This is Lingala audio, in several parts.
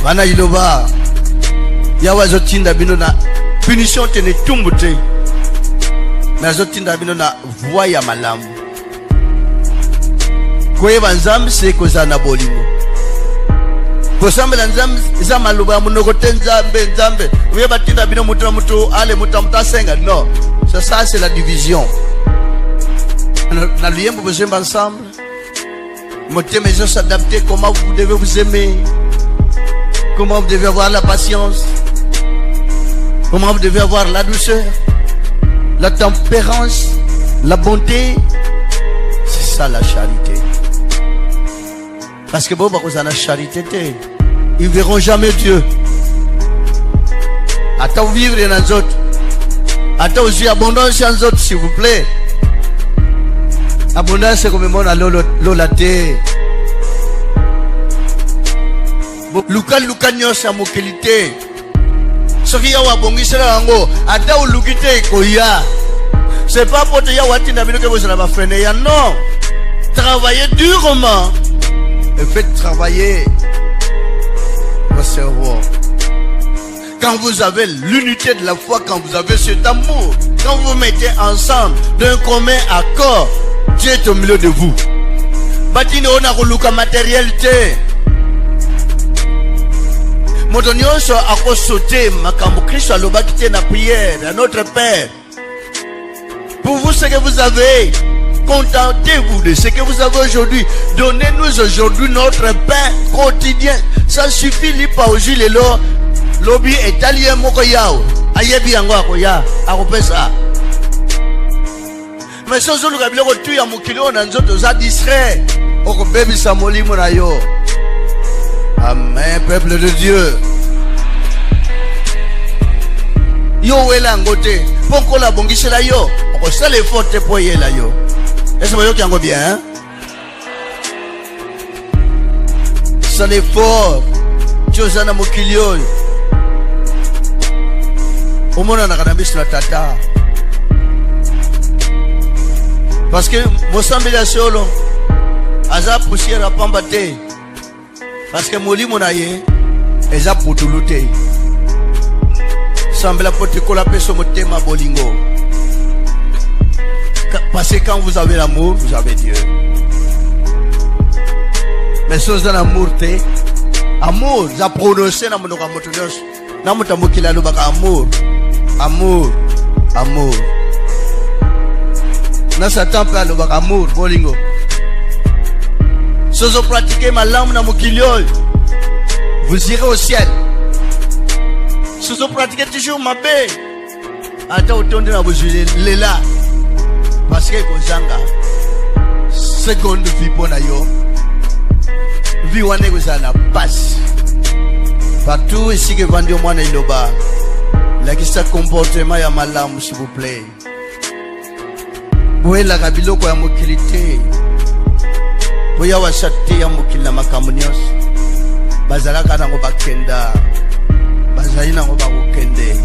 Wana iloba yawa zotinda bino na punition tene tumbute na zotinda bino na voie ya malamu koyeba nzambe se kozana bolingo kosambela nzambe za maluba munoko te nzambe uyeba tinda bino mutu ale muta senga. Non, ça c'est la division. Na luyembo vous aimez ensemble. Montez mes gens s'adapter. Comment vous devez vous aimer, comment vous devez avoir la patience, comment vous devez avoir la douceur, la tempérance, la bonté. C'est ça la charité. Parce que bon, vous avez la charité, ils verront jamais Dieu. Attends vivre dans les autres. Attends aussi abondance dans les autres, s'il vous plaît. Abondance c'est comme mon lolate. Luka nyos amokelite. Soki ya wabongisa lango. Ata ulukite koya. C'est pas pour te ya watina bino que vous allez freiner ya. Non. Travaillez durement et faites travailler votre cerveau. Quand vous avez l'unité de la foi, quand vous avez cet amour, quand vous mettez ensemble d'un commun accord, Dieu est au milieu de vous. Batine on a roluka matérialité. Modonioso a sauté makambo Christ aloba kite na prière à notre Père. Pour vous ce que vous avez, contentez-vous de ce que vous avez aujourd'hui. Donnez-nous aujourd'hui notre pain quotidien. Ça suffit li pa oji lelo. Lobby italien moko yao. Ayebi yango akoya, akopesa. Mais si vous avez tu ya mukilo na nzoto za distrait, okobebisa molimo na yo. Amen, peuple de Dieu. Yo wela ngote, poko la bongisela yo, okosala effort te po yela yo. Est-ce que vous avez bien, hein? Ça l'effort. Dieu na mukilio. Omona na kanambisi la tata. Parce que Mosambela solo aza poussière pamba te. Parce que molimo na ye eza putulute. Sambela potikola peso motema bolingo. Parce que quand vous avez l'amour, vous avez Dieu. Mais si vous avez l'amour te, amour, za prononcer na monoko motonos. Na mutamukila lobaka amour. Amour, amour. Na Satan peut aller amour, bolingo. Si vous pratiquez ma langue dans mon kiliol, vous irez au ciel. Si vous pratiquez toujours ma paix, attends autant de vous les là. Parce que vous avez seconde vie pour nayo. Vie wane vous avez la passe. Partout ici que vendez au moins iloba. La qui ça comportement ya malam s'il vous plaît. Boye la kabilo ko ya mokilité. Boya wasate ya mokila makamunios. Bazala kana ngo bakenda. Bazali na ngo bakende.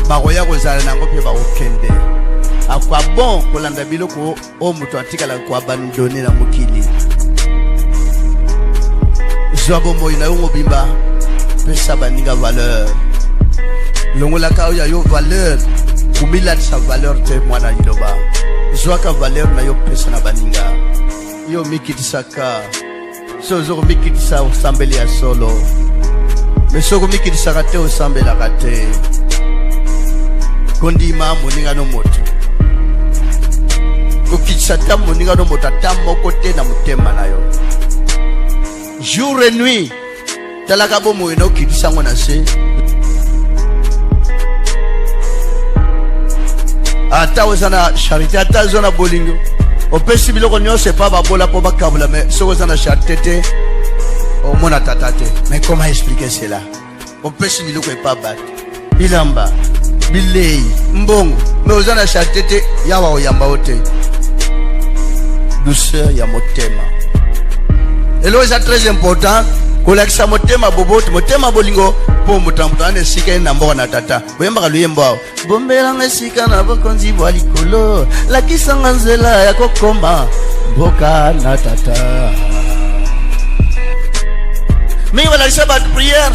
Bakoya ko zala na ngo pe bakende. Akwa bon ko landa biloko o muto atikala ko abandonner na mokili. Zwabo moina yo mobimba. Pesa baninga valeur. Longola ka ya yo valeur. Kumila sa valeur te mwana iloba. Zwaka valeur na yo pesa na baninga. Yo mikitisaka. Sozo mikitisa usambeli ya solo. Mesoko mikitisaka te usambela kate. Kondima moninga no moto. Kokitsata moninga no moto tamoko te na mutema na yo. Jour et nuit. Talaka bomo eno kitisa ngona se. Ata ozana charité ata zona bolingo. Opesi biloko nyose pa babola po bakabula mais so ozana charité o mona tatate. Mais comment expliquer cela? Opesi biloko e pa bat. Bilamba, bilei, mbongo. Mais ozana charité yawa oyamba ote. Douceur ya motema. Elo est très important. Kolakisa motema boboto motema bolingo po mutambutane sika na mboka na tata boyemba kaluyembo bombela ngesika na bokonzi bwa likolo lakisa nganzela ya kokoma mboka na tata Mais voilà, ça va de prière.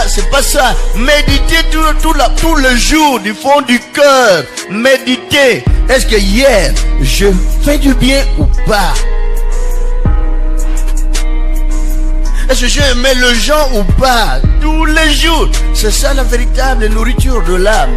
C'est pas ça. Méditer tout le jour du fond du cœur. Méditer. Est-ce que hier, je fais du bien ou pas? Est-ce que j'ai aimé les gens ou pas? Tous les jours. C'est ça la véritable nourriture de l'âme.